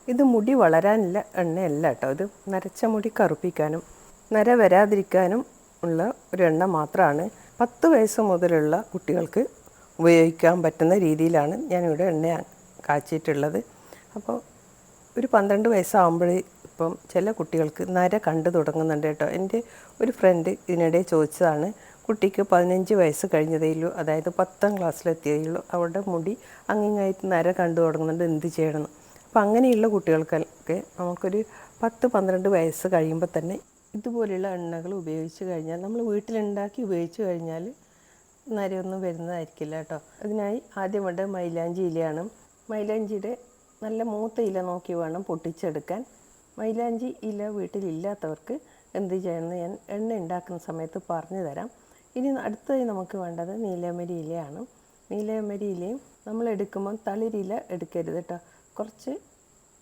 ഇത് മുടി വളരാനുള്ള എണ്ണയല്ല കേട്ടോ. ഇത് നരച്ച മുടി കറുപ്പിക്കാനും നര വരാതിരിക്കാനും ഉള്ള ഒരു എണ്ണ മാത്രമാണ്. 10 വയസ്സ് മുതലുള്ള കുട്ടികൾക്ക് ഉപയോഗിക്കാൻ പറ്റുന്ന രീതിയിലാണ് ഞാനിവിടെ എണ്ണ കാച്ചിട്ടുള്ളത്. അപ്പോൾ ഒരു 12 വയസ്സാകുമ്പോഴേ ഇപ്പം ചില കുട്ടികൾക്ക് നര കണ്ടു തുടങ്ങുന്നുണ്ട് കേട്ടോ. എൻ്റെ ഒരു ഫ്രണ്ട് ഇതിനിടെ ചോദിച്ചതാണ്, കുട്ടിക്ക് 15 വയസ്സ് കഴിഞ്ഞതേ ഉള്ളൂ, അതായത് 10ാം ക്ലാസ്സിലെത്തിയതേ ഉള്ളൂ, അവരുടെ മുടി അങ്ങിങ്ങായിട്ട് നര കണ്ടു തുടങ്ങുന്നുണ്ട്, എന്ത് ചെയ്യണം. അപ്പോൾ അങ്ങനെയുള്ള കുട്ടികൾക്കൊക്കെ നമുക്കൊരു 10-12 വയസ്സ് കഴിയുമ്പോൾ തന്നെ ഇതുപോലെയുള്ള എണ്ണകൾ ഉപയോഗിച്ച് കഴിഞ്ഞാൽ, നമ്മൾ വീട്ടിലുണ്ടാക്കി ഉപയോഗിച്ച് കഴിഞ്ഞാൽ നരയൊന്നും വരുന്നതായിരിക്കില്ല കേട്ടോ. അതിനായി ആദ്യം വേണ്ടത് മൈലാഞ്ചി ഇലയാണ്. മൈലാഞ്ചിയുടെ നല്ല മൂത്ത ഇല നോക്കി വേണം പൊട്ടിച്ചെടുക്കാൻ. മൈലാഞ്ചി ഇല വീട്ടിലില്ലാത്തവർക്ക് എന്ത് ചെയ്യണമെന്ന് ഞാൻ എണ്ണ ഉണ്ടാക്കുന്ന സമയത്ത് പറഞ്ഞു തരാം. ഇനി അടുത്തതായി നമുക്ക് വേണ്ടത് നീലമരി ഇലയാണ്. നീലമരി ഇലയും നമ്മൾ എടുക്കുമ്പോൾ തളിരില എടുക്കരുത് കേട്ടോ. കുറച്ച്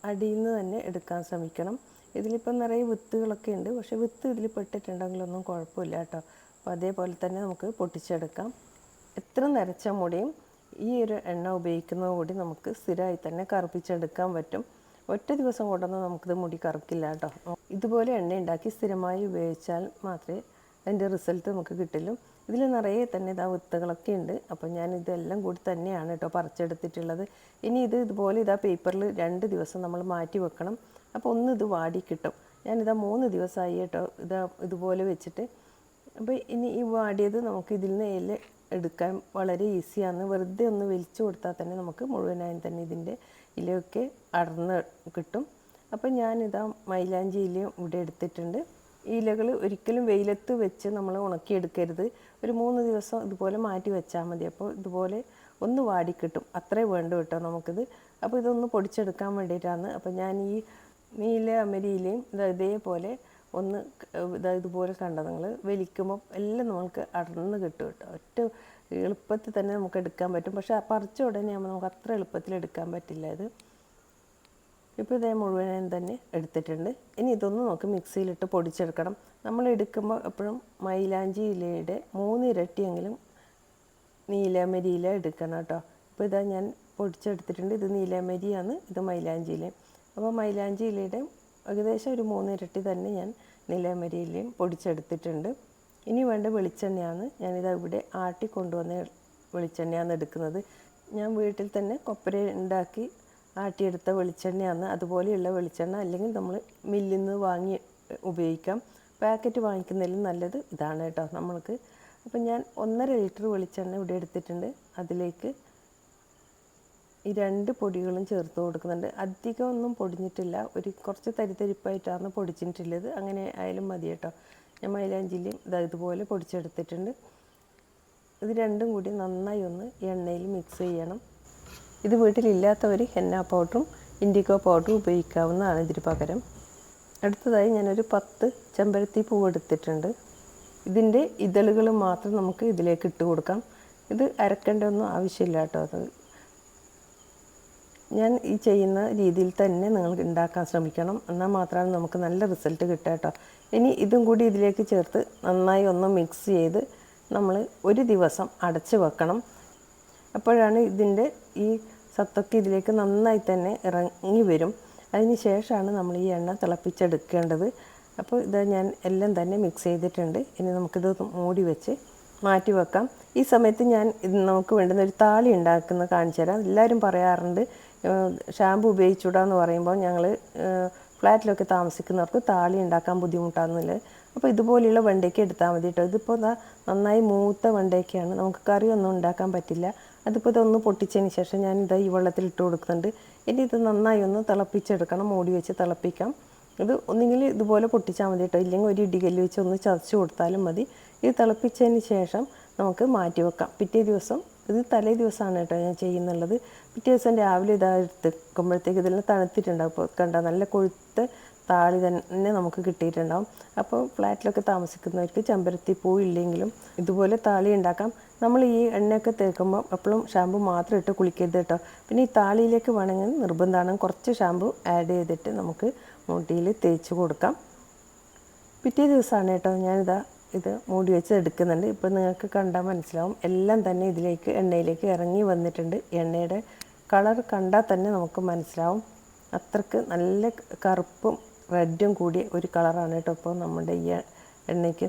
അടിയിൽ നിന്ന് തന്നെ എടുക്കാൻ ശ്രമിക്കണം. ഇതിലിപ്പം നിറയെ വിത്തുകളൊക്കെ ഉണ്ട്, പക്ഷേ വിത്ത് ഇതിൽ പെട്ടിട്ടുണ്ടെങ്കിലൊന്നും കുഴപ്പമില്ല കേട്ടോ. അപ്പോൾ അതേപോലെ തന്നെ നമുക്ക് പൊട്ടിച്ചെടുക്കാം. എത്ര നരച്ച മുടിയും ഈ ഒരു എണ്ണ ഉപയോഗിക്കുന്നത് കൂടി നമുക്ക് സ്ഥിരമായി തന്നെ കറുപ്പിച്ചെടുക്കാൻ പറ്റും. ഒറ്റ ദിവസം കൊണ്ടൊന്നും നമുക്കിത് മുടി കറുക്കില്ല കേട്ടോ. ഇതുപോലെ എണ്ണ ഉണ്ടാക്കി സ്ഥിരമായി ഉപയോഗിച്ചാൽ മാത്രമേ അതിൻ്റെ റിസൾട്ട് നമുക്ക് കിട്ടുള്ളൂ. ഇതിൽ നിറയെ തന്നെ ഇതാ വിത്തുകളൊക്കെ ഉണ്ട്. അപ്പോൾ ഞാൻ ഇതെല്ലാം കൂടി തന്നെയാണ് കേട്ടോ പറിച്ചെടുത്തിട്ടുള്ളത്. ഇനി ഇതുപോലെ പേപ്പറിൽ 2 ദിവസം നമ്മൾ മാറ്റി വെക്കണം. അപ്പോൾ ഇത് വാടി കിട്ടും. ഞാനിതാ 3 ദിവസമായി കേട്ടോ ഇതുപോലെ വെച്ചിട്ട്. അപ്പോൾ ഇനി ഈ വാടിയത് നമുക്ക് ഇതിൽ നിന്ന് ഇല എടുക്കാൻ വളരെ ഈസിയാണ്. വെറുതെ ഒന്ന് വലിച്ചു കൊടുത്താൽ തന്നെ നമുക്ക് മുഴുവനായും തന്നെ ഇതിൻ്റെ ഇലയൊക്കെ അടർന്ന് കിട്ടും. അപ്പോൾ ഞാനിതാ മൈലാഞ്ചി ഇലയും ഇവിടെ എടുത്തിട്ടുണ്ട്. ഈ ഇലകൾ ഒരിക്കലും വെയിലത്ത് വെച്ച് നമ്മൾ ഉണക്കിയെടുക്കരുത്. ഒരു 3 ദിവസം ഇതുപോലെ മാറ്റി വെച്ചാൽ മതി. അപ്പോൾ ഇതുപോലെ ഒന്ന് വാടിക്കിട്ടും, അത്രേ വേണ്ടു കേട്ടോ നമുക്കിത്. അപ്പോൾ ഇതൊന്ന് പൊടിച്ചെടുക്കാൻ വേണ്ടിയിട്ടാണ്. അപ്പോൾ ഞാൻ ഈ നീലമരി ഇലയും ഇതേപോലെ ഒന്ന് ഇതുപോലെ കണ്ട നിങ്ങൾ വലിക്കുമ്പോൾ എല്ലാം നമുക്ക് അടർന്ന് കിട്ടും കേട്ടോ. ഒറ്റ എളുപ്പത്തിൽ തന്നെ നമുക്ക് എടുക്കാൻ പറ്റും. പക്ഷേ പറിച്ച ഉടനെ നമുക്ക് അത്ര എളുപ്പത്തിൽ എടുക്കാൻ പറ്റില്ല ഇത്. ഇപ്പോൾ ഇതേ മുഴുവനും തന്നെ എടുത്തിട്ടുണ്ട്. ഇനി ഇതൊന്ന് നമുക്ക് മിക്സിയിലിട്ട് പൊടിച്ചെടുക്കണം. നമ്മൾ എടുക്കുമ്പോൾ എപ്പോഴും മൈലാഞ്ചി ഇലയുടെ 3 ഇരട്ടിയെങ്കിലും നീലമരി ഇല എടുക്കണം കേട്ടോ. ഇപ്പോൾ ഇതാ ഞാൻ പൊടിച്ചെടുത്തിട്ടുണ്ട്. ഇത് നീലമരിയാണ്, ഇത് മൈലാഞ്ചി ഇലയും. അപ്പോൾ മൈലാഞ്ചി ഇലയുടെ ഏകദേശം ഒരു 3 ഇരട്ടി തന്നെ ഞാൻ നീലമരി ഇലയും പൊടിച്ചെടുത്തിട്ടുണ്ട്. ഇനി വേണ്ട വെളിച്ചെണ്ണയാണ്. ഞാനിതാ ഇവിടെ ആട്ടിക്കൊണ്ടുവന്ന വെളിച്ചെണ്ണയാണ് എടുക്കുന്നത്. ഞാൻ വീട്ടിൽ തന്നെ കൊപ്പര ഉണ്ടാക്കി ആട്ടിയെടുത്ത വെളിച്ചെണ്ണയാണ്. അതുപോലെയുള്ള വെളിച്ചെണ്ണ അല്ലെങ്കിൽ നമ്മൾ മില്ലിൽ നിന്ന് വാങ്ങി ഉപയോഗിക്കാം. പാക്കറ്റ് വാങ്ങിക്കുന്നതിലും നല്ലത് ഇതാണ് കേട്ടോ നമ്മൾക്ക്. അപ്പം ഞാൻ 1.5 ലിറ്റർ വെളിച്ചെണ്ണ ഇവിടെ എടുത്തിട്ടുണ്ട്. അതിലേക്ക് ഈ 2 പൊടികളും ചേർത്ത് കൊടുക്കുന്നുണ്ട്. അധികം ഒന്നും പൊടിഞ്ഞിട്ടില്ല, കുറച്ച് തരിതരിപ്പായിട്ടാണ് പൊടിച്ചിട്ടുള്ളത്. അങ്ങനെ ആയാലും മതി കേട്ടോ. ഞാൻ മൈലാഞ്ചിയിലും ഇതുപോലെ പൊടിച്ചെടുത്തിട്ടുണ്ട്. ഇത് രണ്ടും കൂടി നന്നായി ഒന്ന് എണ്ണയിൽ മിക്സ് ചെയ്യണം. ഇത് വീട്ടിലില്ലാത്തവർ ഹെന്ന പൗഡറും ഇൻഡിഗോ പൗഡറും ഉപയോഗിക്കാവുന്നതാണ് ഇതിന് പകരം. അടുത്തതായി ഞാനൊരു 10 ചെമ്പരത്തി പൂവ് എടുത്തിട്ടുണ്ട്. ഇതിൻ്റെ ഇതളുകൾ മാത്രം നമുക്ക് ഇതിലേക്ക് ഇട്ട് കൊടുക്കാം. ഇത് അരക്കേണ്ട ഒന്നും ആവശ്യമില്ല കേട്ടോ. അത് ഞാൻ ഈ ചെയ്യുന്ന രീതിയിൽ തന്നെ നിങ്ങൾ ഉണ്ടാക്കാൻ ശ്രമിക്കണം, എന്നാൽ മാത്രമാണ് നമുക്ക് നല്ല റിസൾട്ട് കിട്ടുക കേട്ടോ. ഇനി ഇതും കൂടി ഇതിലേക്ക് ചേർത്ത് നന്നായി ഒന്ന് മിക്സ് ചെയ്ത് നമ്മൾ ഒരു ദിവസം അടച്ച് വെക്കണം. അപ്പോഴാണ് ഇതിൻ്റെ ഈ സത്തൊക്കെ ഇതിലേക്ക് നന്നായി തന്നെ ഇറങ്ങി വരും. അതിന് ശേഷമാണ് നമ്മൾ ഈ എണ്ണ തിളപ്പിച്ചെടുക്കേണ്ടത്. അപ്പോൾ ഇത് ഞാൻ എല്ലാം തന്നെ മിക്സ് ചെയ്തിട്ടുണ്ട്. ഇനി നമുക്കിത് മൂടി വെച്ച് മാറ്റി വെക്കാം. ഈ സമയത്ത് ഞാൻ നമുക്ക് വേണ്ടുന്ന ഒരു താളി ഉണ്ടാക്കുന്നത് കാണിച്ചു തരാം. എല്ലാവരും പറയാറുണ്ട് ഷാമ്പു ഉപയോഗിച്ചുകൂടാന്ന് പറയുമ്പോൾ ഞങ്ങൾ ഫ്ലാറ്റിലൊക്കെ താമസിക്കുന്നവർക്ക് താളി ഉണ്ടാക്കാൻ ബുദ്ധിമുട്ടാണെന്നുള്ളത്. അപ്പോൾ ഇതുപോലെയുള്ള വെണ്ടയ്ക്ക എടുത്താൽ മതി കേട്ടോ. ഇതിപ്പോൾ നന്നായി മൂത്ത വെണ്ടയ്ക്കയാണ്, നമുക്ക് കറിയൊന്നും ഉണ്ടാക്കാൻ പറ്റില്ല. അതിപ്പോൾ ഇതൊന്ന് പൊട്ടിച്ചതിന് ശേഷം ഈ വെള്ളത്തിലിട്ട് കൊടുക്കുന്നുണ്ട്. ഇനി ഇത് നന്നായി ഒന്ന് തിളപ്പിച്ചെടുക്കണം, മൂടി വെച്ച് തിളപ്പിക്കാം. ഇത് ഒന്നുകിൽ ഇതുപോലെ പൊട്ടിച്ചാൽ മതി കേട്ടോ, ഇല്ലെങ്കിൽ ഒരു ഇടികല്ല് വെച്ച് ഒന്ന് ചതച്ച് കൊടുത്താലും മതി. ഇത് തിളപ്പിച്ചതിന് ശേഷം നമുക്ക് മാറ്റി വെക്കാം. പിറ്റേ ദിവസം, ഇത് തലേ ദിവസമാണ് കേട്ടോ ഞാൻ ചെയ്യുന്നുള്ളത്. പിറ്റേ ദിവസം രാവിലെ എടുക്കുമ്പോഴത്തേക്ക് ഇതെല്ലാം തണുത്തിട്ടുണ്ടാവും. ഇപ്പോൾ കണ്ട നല്ല കൊഴുത്ത താളി തന്നെ നമുക്ക് കിട്ടിയിട്ടുണ്ടാവും. അപ്പോൾ ഫ്ലാറ്റിലൊക്കെ താമസിക്കുന്നവർക്ക് ചെമ്പരത്തി പൂ ഇല്ലെങ്കിലും ഇതുപോലെ താളി ഉണ്ടാക്കാം. നമ്മൾ ഈ എണ്ണയൊക്കെ തേക്കുമ്പോൾ എപ്പോഴും ഷാമ്പു മാത്രം ഇട്ട് കുളിക്കരുത് കേട്ടോ. പിന്നെ ഈ താളിയിലേക്ക് വേണമെങ്കിൽ നിർബന്ധമാണ് കുറച്ച് ഷാമ്പു ആഡ് ചെയ്തിട്ട് നമുക്ക് മുടിയിൽ തേച്ച് കൊടുക്കാം. പിറ്റേ ദിവസമാണ് കേട്ടോ ഇത് മൂടി വെച്ച് എടുക്കുന്നുണ്ട്. ഇപ്പോൾ നിങ്ങൾക്ക് കണ്ടാൽ മനസ്സിലാവും എല്ലാം തന്നെ എണ്ണയിലേക്ക് ഇറങ്ങി വന്നിട്ടുണ്ട്. എണ്ണയുടെ കളർ കണ്ടാൽ തന്നെ നമുക്ക് മനസ്സിലാവും. അത്രക്ക് നല്ല കറുപ്പും റെഡും കൂടിയ ഒരു കളറാണ് കേട്ടോ ഇപ്പോൾ നമ്മുടെ ഈ എണ്ണയ്ക്ക്.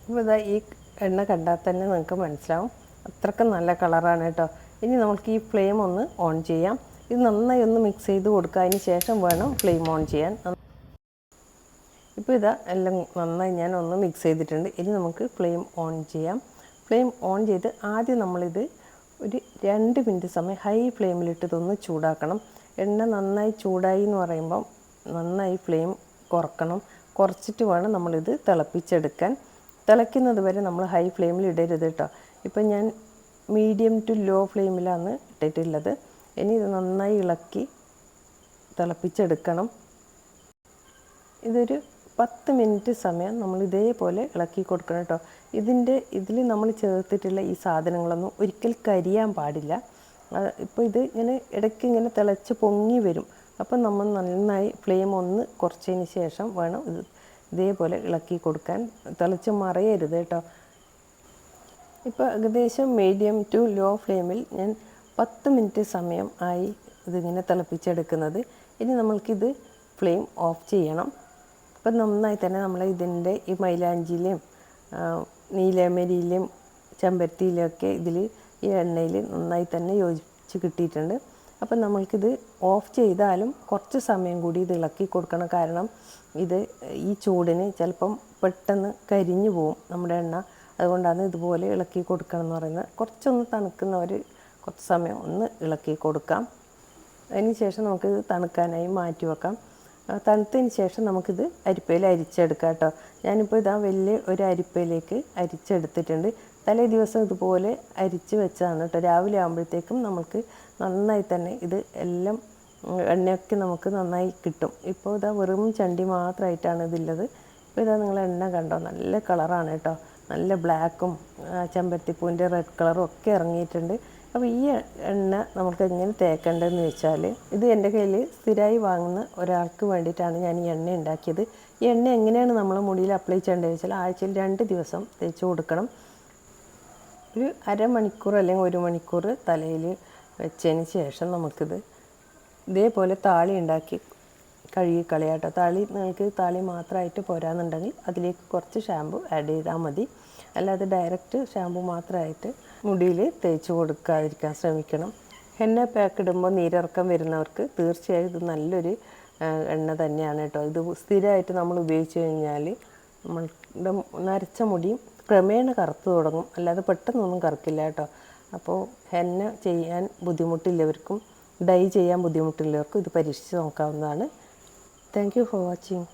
ഇപ്പോൾ ഇതാ ഈ എണ്ണ കണ്ടാൽ തന്നെ നിങ്ങൾക്ക് മനസ്സിലാവും അത്രക്ക് നല്ല കളറാണ് കേട്ടോ. ഇനി നമുക്ക് ഈ ഫ്ലെയിം ഒന്ന് ഓൺ ചെയ്യാം. ഇത് നന്നായി ഒന്ന് മിക്സ് ചെയ്ത് കൊടുക്കുക. അതിന് ശേഷം വേണം ഫ്ലെയിം ഓൺ ചെയ്യാൻ. ഇപ്പോൾ ഇതാ എല്ലാം നന്നായി ഞാൻ ഒന്ന് മിക്സ് ചെയ്തിട്ടുണ്ട്. ഇനി നമുക്ക് ഫ്ലെയിം ഓൺ ചെയ്യാം. ഫ്ലെയിം ഓൺ ചെയ്ത് ആദ്യം നമ്മളിത് ഒരു 2 മിനിറ്റ് സമയം ഹൈ ഫ്ലെയിമിലിട്ട് ഇതൊന്ന് ചൂടാക്കണം. എണ്ണ നന്നായി ചൂടായി എന്ന് പറയുമ്പം നന്നായി ഫ്ലെയിം കുറക്കണം. കുറച്ചിട്ട് വേണം നമ്മളിത് തിളപ്പിച്ചെടുക്കാൻ. തിളയ്ക്കുന്നത് വരെ നമ്മൾ ഹൈ ഫ്ലെയിമിൽ ഇടരുത് കേട്ടോ. ഇപ്പം ഞാൻ മീഡിയം ടു ലോ ഫ്ലെയിമിലാണ് ഇട്ടിട്ടുള്ളത്. ഇനി ഇത് നന്നായി ഇളക്കി തിളപ്പിച്ചെടുക്കണം. ഇതൊരു 10 മിനിറ്റ് സമയം നമ്മൾ ഇതേപോലെ ഇളക്കി കൊടുക്കണം കേട്ടോ. ഇതിൽ നമ്മൾ ചേർത്തിട്ടുള്ള ഈ സാധനങ്ങളൊന്നും ഒരിക്കൽ കരിയാൻ പാടില്ല. ഇപ്പോൾ ഇത് ഇങ്ങനെ ഇടയ്ക്ക് ഇങ്ങനെ തിളച്ച് പൊങ്ങി വരും. അപ്പം നമ്മൾ നന്നായി ഫ്ലെയിം ഒന്ന് കുറച്ചതിന് ശേഷം വേണം ഇത് ഇതേപോലെ ഇളക്കി കൊടുക്കാൻ. തിളച്ച് മറയരുത് കേട്ടോ. ഇപ്പോൾ ഏകദേശം മീഡിയം ടു ലോ ഫ്ലെയിമിൽ ഞാൻ 10 മിനിറ്റ് സമയം ആയി ഇതിങ്ങനെ തിളപ്പിച്ചെടുക്കുന്നത്. ഇനി നമ്മൾക്കിത് ഫ്ലെയിം ഓഫ് ചെയ്യണം. അപ്പം നന്നായി തന്നെ നമ്മൾ ഇതിൻ്റെ ഈ മൈലാഞ്ചിയിലും നീലമരിയിലും ചെമ്പരത്തിയിലൊക്കെ ഇതിൽ ഈ എണ്ണയിൽ നന്നായി തന്നെ യോജിച്ച് കിട്ടിയിട്ടുണ്ട്. അപ്പം നമ്മൾക്കിത് ഓഫ് ചെയ്താലും കുറച്ച് സമയം കൂടി ഇത് ഇളക്കി കൊടുക്കണം. കാരണം ഇത് ഈ ചൂടിന് ചിലപ്പം പെട്ടെന്ന് കരിഞ്ഞു പോവും നമ്മുടെ എണ്ണ. അതുകൊണ്ടാണ് ഇതുപോലെ ഇളക്കി കൊടുക്കണം എന്ന് പറയുന്നത്. കുറച്ചൊന്ന് തണുക്കുന്നവർ കുറച്ച് സമയം ഒന്ന് ഇളക്കി കൊടുക്കാം. അതിന് ശേഷം നമുക്കിത് തണുക്കാനായി മാറ്റി വെക്കാം. തണുത്തതിന് ശേഷം നമുക്കിത് അരിപ്പയിൽ അരിച്ചെടുക്കാം കേട്ടോ. ഞാനിപ്പോൾ ഇതാ വലിയ ഒരു അരിപ്പയിലേക്ക് അരിച്ചെടുത്തിട്ടുണ്ട്. തലേ ദിവസം ഇതുപോലെ അരിച്ച് വെച്ചതാണ് കേട്ടോ. രാവിലെ ആകുമ്പോഴത്തേക്കും നമുക്ക് നന്നായി തന്നെ ഇത് എല്ലാം എണ്ണയൊക്കെ നമുക്ക് നന്നായി കിട്ടും. ഇപ്പോൾ ഇതാ വെറും ചണ്ടി മാത്രമായിട്ടാണ് ഇതിലുള്ളത്. ഇപ്പോൾ ഇതാ നിങ്ങൾ എണ്ണ കണ്ടോ, നല്ല കളറാണ് കേട്ടോ. നല്ല ബ്ലാക്കും ചെമ്പരത്തിപ്പൂവിൻ്റെ റെഡ് കളറും ഒക്കെ ഇറങ്ങിയിട്ടുണ്ട്. അപ്പോൾ ഈ എണ്ണ നമുക്ക് എങ്ങനെ തേക്കേണ്ടതെന്ന് വെച്ചാൽ, ഇത് എൻ്റെ കയ്യിൽ സ്ഥിരമായി വാങ്ങുന്ന ഒരാൾക്ക് വേണ്ടിയിട്ടാണ് ഞാൻ ഈ എണ്ണ ഉണ്ടാക്കിയത്. ഈ എണ്ണ എങ്ങനെയാണ് നമ്മൾ മുടിയിൽ അപ്ലൈ ചെയ്യേണ്ടത് വെച്ചാൽ ആഴ്ചയിൽ 2 ദിവസം തേച്ച് കൊടുക്കണം. ഒരു അരമണിക്കൂർ അല്ലെങ്കിൽ 1 മണിക്കൂർ തലയിൽ വെച്ചതിന് ശേഷം നമുക്കിത് ഇതേപോലെ താളി ഉണ്ടാക്കി കഴുകി കളയാട്ടോ. നിങ്ങൾക്ക് താളി മാത്രമായിട്ട് പോരാന്നുണ്ടെങ്കിൽ അതിലേക്ക് കുറച്ച് ഷാമ്പു ആഡ് ചെയ്താൽ മതി. അല്ലാതെ ഡയറക്റ്റ് ഷാമ്പു മാത്രമായിട്ട് മുടിയിൽ തേച്ച് കൊടുക്കാതിരിക്കാൻ ശ്രമിക്കണം. ഹെന്ന പാക്ക് ഇടുമ്പോൾ നീരിറക്കം വരുന്നവർക്ക് തീർച്ചയായും ഇത് നല്ലൊരു എണ്ണ തന്നെയാണ് കേട്ടോ. ഇത് സ്ഥിരമായിട്ട് നമ്മൾ ഉപയോഗിച്ച് കഴിഞ്ഞാൽ നമ്മളുടെ നരച്ച മുടിയും ക്രമേണ കറുത്ത് തുടങ്ങും. അല്ലാതെ പെട്ടെന്നൊന്നും കറുക്കില്ല കേട്ടോ. അപ്പോൾ ഹെന്ന ചെയ്യാൻ ബുദ്ധിമുട്ടില്ലവർക്കും ഡൈ ചെയ്യാൻ ബുദ്ധിമുട്ടുള്ളവർക്കും ഇത് പരീക്ഷിച്ച് നോക്കാവുന്നതാണ്. Thank you for watching.